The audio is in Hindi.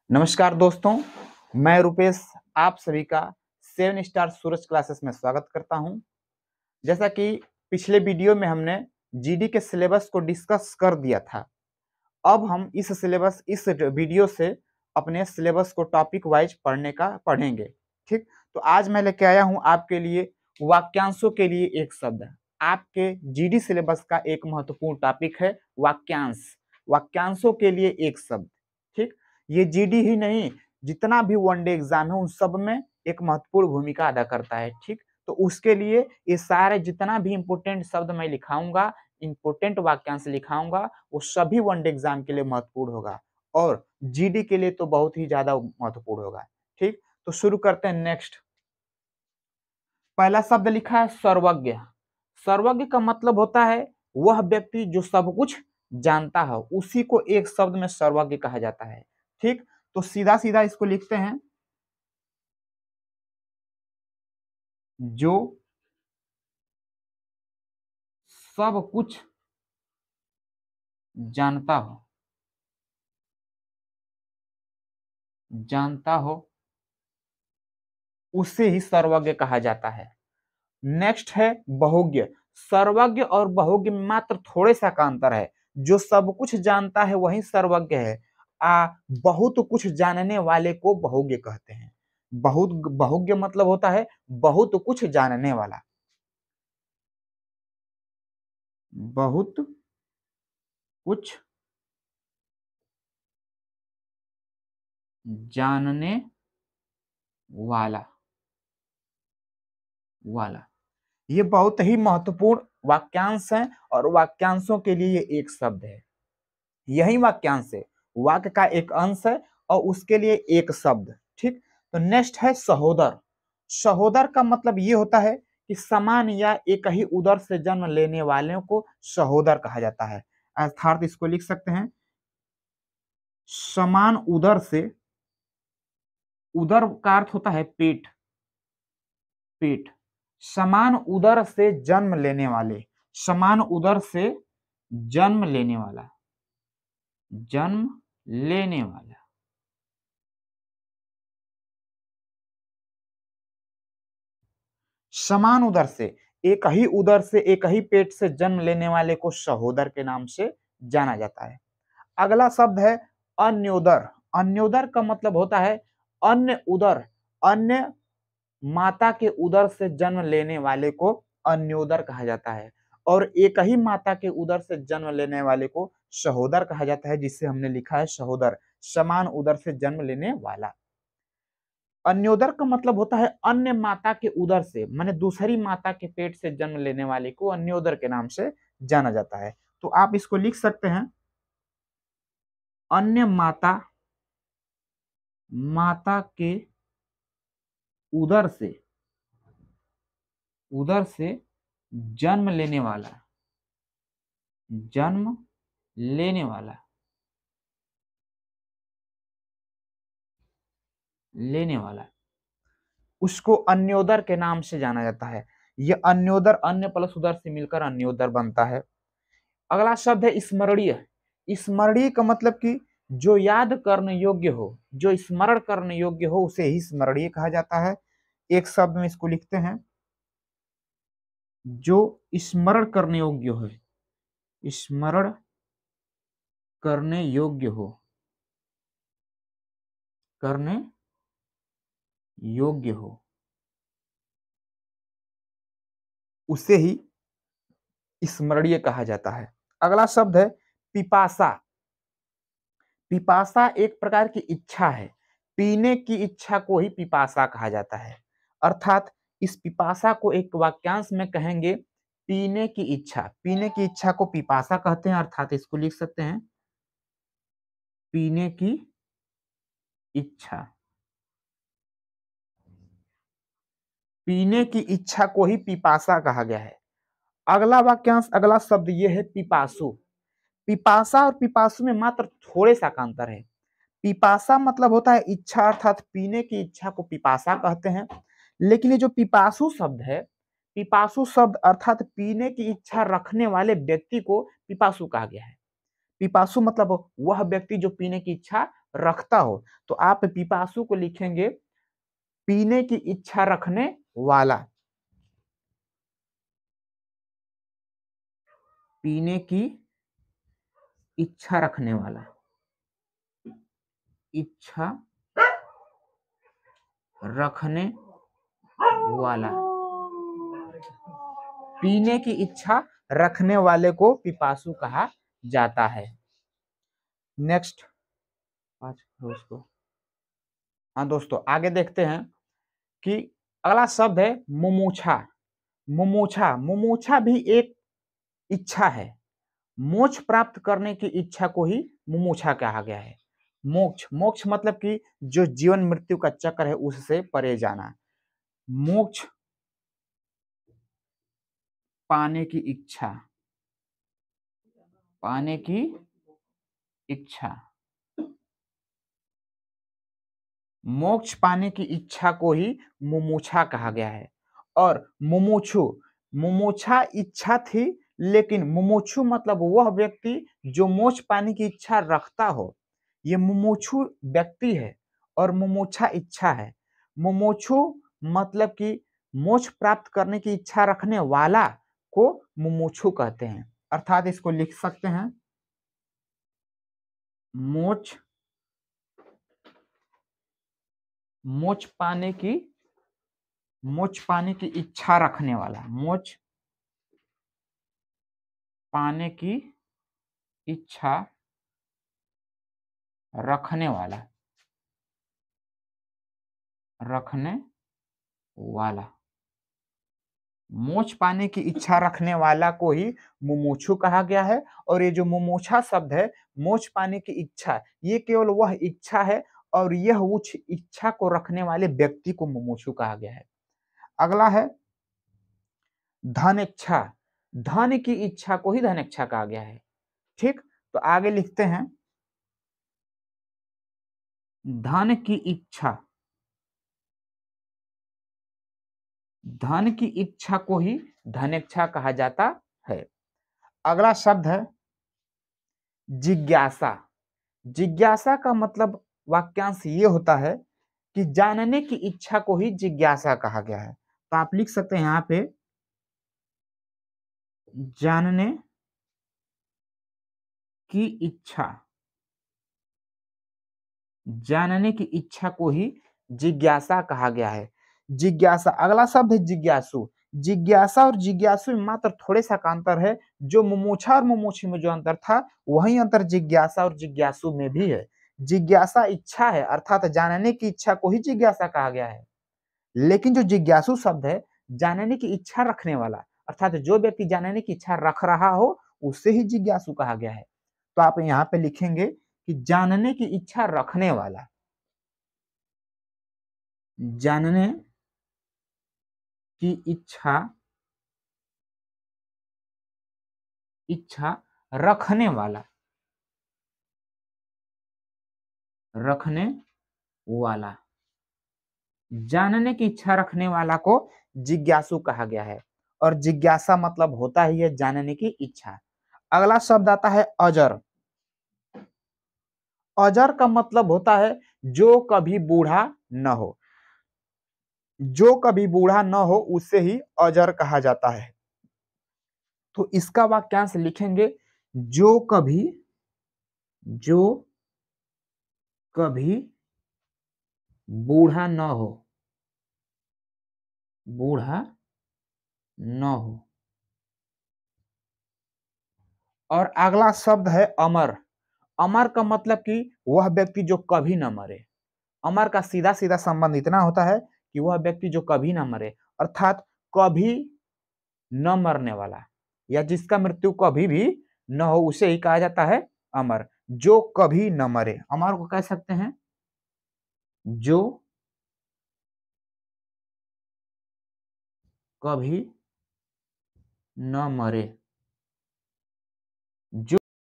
नमस्कार दोस्तों, मैं रुपेश आप सभी का 7 स्टार सूरज क्लासेस में स्वागत करता हूं। जैसा कि पिछले वीडियो में हमने जीडी के सिलेबस को डिस्कस कर दिया था, अब हम इस वीडियो से अपने सिलेबस को टॉपिक वाइज पढ़ेंगे। ठीक, तो आज मैं लेके आया हूं आपके लिए वाक्यांशों के लिए एक शब्द। आपके जीडी सिलेबस का एक महत्वपूर्ण टॉपिक है वाक्यांश। वाक्यांशों के लिए एक शब्द। ठीक, ये जीडी ही नहीं, जितना भी वनडे एग्जाम है उन सब में एक महत्वपूर्ण भूमिका अदा करता है। ठीक, तो उसके लिए ये सारे जितना भी इंपोर्टेंट शब्द मैं लिखाऊंगा, इंपोर्टेंट वाक्यांश लिखाऊंगा, वो सभी वनडे एग्जाम के लिए महत्वपूर्ण होगा और जीडी के लिए तो बहुत ही ज्यादा महत्वपूर्ण होगा। ठीक, तो शुरू करते हैं। नेक्स्ट, पहला शब्द लिखा है सर्वज्ञ। सर्वज्ञ का मतलब होता है वह व्यक्ति जो सब कुछ जानता है, उसी को एक शब्द में सर्वज्ञ कहा जाता है। ठीक, तो सीधा सीधा इसको लिखते हैं, जो सब कुछ जानता हो उसे ही सर्वज्ञ कहा जाता है। नेक्स्ट है बहुज्ञ। सर्वज्ञ और बहुज्ञ में मात्र थोड़े सा का अंतर है। जो सब कुछ जानता है वही सर्वज्ञ है। बहुत कुछ जानने वाले को बहुज्ञ कहते हैं। बहुज्ञ मतलब होता है बहुत कुछ जानने वाला। बहुत कुछ जानने वाला ये बहुत ही महत्वपूर्ण वाक्यांश है और वाक्यांशों के लिए एक शब्द है। यही वाक्यांश है, वाक्य का एक अंश है और उसके लिए एक शब्द। ठीक, तो नेक्स्ट है सहोदर। सहोदर का मतलब ये होता है कि समान या एक ही उदर से जन्म लेने वालों को सहोदर कहा जाता है। अर्थात इसको लिख सकते हैं, समान उदर से, उदर का अर्थ होता है पेट, पेट, समान उदर से जन्म लेने वाले, समान उदर से जन्म लेने वाला, जन्म लेने वाला, समान उदर से, एक ही उदर से एक ही पेट से जन्म लेने वाले को सहोदर के नाम से जाना जाता है। अगला शब्द है अन्योदर। अन्योदर का मतलब होता है अन्य उदर, अन्य माता के उदर से जन्म लेने वाले को अन्योदर कहा जाता है और एक ही माता के उदर से जन्म लेने वाले को सहोदर कहा जाता है, जिससे हमने लिखा है सहोदर, समान उदर से जन्म लेने वाला। अन्योदर का मतलब होता है अन्य माता के उदर से, माने दूसरी माता के पेट से जन्म लेने वाले को अन्योदर के नाम से जाना जाता है। तो आप इसको लिख सकते हैं, अन्य माता, माता के उदर से जन्म लेने वाला, जन्म लेने वाला, लेने वाला, उसको अन्योदर के नाम से जाना जाता है। यह अन्योदर अन्य प्लस उदर से मिलकर अन्योदर बनता है। अगला शब्द है स्मरणीय। स्मरणीय का मतलब कि जो याद करने योग्य हो, जो स्मरण करने योग्य हो, उसे ही स्मरणीय कहा जाता है। एक शब्द में इसको लिखते हैं, जो स्मरण करने योग्य हो, स्मरण करने योग्य हो, करने योग्य हो, उसे ही स्मरणीय कहा जाता है। अगला शब्द है पिपासा। पिपासा एक प्रकार की इच्छा है, पीने की इच्छा को ही पिपासा कहा जाता है। अर्थात इस पिपासा को एक वाक्यांश में कहेंगे पीने की इच्छा। पीने की इच्छा को पिपासा कहते हैं, अर्थात इसको लिख सकते हैं, पीने की इच्छा, पीने की इच्छा को ही पिपासा कहा गया है। अगला वाक्यांश, अगला शब्द यह है पिपासु। पिपासा और पिपासु में मात्र थोड़े सा का अंतर है। पिपासा मतलब होता है इच्छा, अर्थात पीने की इच्छा को पिपासा कहते हैं। लेकिन ये जो पिपासु शब्द है, पिपासु शब्द अर्थात पीने की इच्छा रखने वाले व्यक्ति को पिपासु कहा गया है। पिपासु मतलब वह व्यक्ति जो पीने की इच्छा रखता हो, तो आप पिपासु को लिखेंगे पीने की इच्छा रखने वाला। पीने की इच्छा रखने वाला, इच्छा रखने वाला, पीने की इच्छा रखने वाले को पिपासु कहा जाता है। नेक्स्ट उसको, हाँ दोस्तों आगे देखते हैं कि अगला शब्द है मुमुक्षा। मुमुक्षा, मुमुक्षा भी एक इच्छा है। मोक्ष प्राप्त करने की इच्छा को ही मुमुक्षा कहा गया है। मोक्ष, मोक्ष मतलब कि जो जीवन मृत्यु का चक्र है उससे परे जाना। मोक्ष पाने की इच्छा, पाने की इच्छा, मोक्ष पाने की इच्छा को ही मुमुक्षा कहा गया है। और मुमुक्षु, मुमुक्षा इच्छा थी, लेकिन मुमुक्षु मतलब वह व्यक्ति जो मोक्ष पाने की इच्छा रखता हो। ये मुमुक्षु व्यक्ति है और मुमुक्षा इच्छा है। मुमुक्षु मतलब कि मोक्ष प्राप्त करने की इच्छा रखने वाला को मुमुक्षु कहते हैं। अर्थात इसको लिख सकते हैं मोक्ष, मोक्ष पाने की, मोक्ष पाने की इच्छा रखने वाला, मोक्ष पाने की इच्छा रखने वाला, रखने वाला, मोक्ष पाने की इच्छा रखने वाला को ही मुमुक्षु कहा गया है। और ये जो मुमुक्षा शब्द है, मोक्ष पाने की इच्छा, ये केवल वह इच्छा है और यह उच्च इच्छा को रखने वाले व्यक्ति को मुमुक्षु कहा गया है। अगला है धन इच्छा। धन की इच्छा को ही धन इच्छा कहा गया है। ठीक, तो आगे लिखते हैं धन की इच्छा, धन की इच्छा को ही धनेच्छा कहा जाता है। अगला शब्द है जिज्ञासा। जिज्ञासा का मतलब वाक्यांश ये होता है कि जानने की इच्छा को ही जिज्ञासा कहा गया है। तो आप लिख सकते हैं यहां पे जानने की इच्छा, जानने की इच्छा को ही जिज्ञासा कहा गया है। जिज्ञासा, अगला शब्द है जिज्ञासु। जिज्ञासा और जिज्ञासु में मात्र थोड़े सा का अंतर है। जो मुमुक्षा और मुमुक्षु में जो अंतर था, वही अंतर जिज्ञासा और जिज्ञासु में भी है। जिज्ञासा इच्छा है, अर्थात जानने की इच्छा को ही जिज्ञासा कहा गया है। लेकिन जो जिज्ञासु शब्द है, जानने की इच्छा रखने वाला, अर्थात जो व्यक्ति जानने की इच्छा रख रहा हो उसे ही जिज्ञासु कहा गया है। तो आप यहाँ पे लिखेंगे कि जानने की इच्छा रखने वाला, जानने की इच्छा, इच्छा रखने वाला, रखने वाला, जानने की इच्छा रखने वाला को जिज्ञासु कहा गया है। और जिज्ञासा मतलब होता ही है जानने की इच्छा। अगला शब्द आता है अजर। अजर का मतलब होता है जो कभी बूढ़ा न हो। जो कभी बूढ़ा न हो उसे ही अजर कहा जाता है। तो इसका वाक्यांश लिखेंगे जो कभी, जो कभी बूढ़ा न हो, बूढ़ा न हो। और अगला शब्द है अमर। अमर का मतलब कि वह व्यक्ति जो कभी न मरे। अमर का सीधा सीधा संबंध इतना होता है कि वह व्यक्ति जो कभी न मरे, अर्थात कभी न मरने वाला, या जिसका मृत्यु कभी भी न हो उसे ही कहा जाता है अमर। जो कभी न मरे, अमर को कह सकते हैं जो कभी न मरे।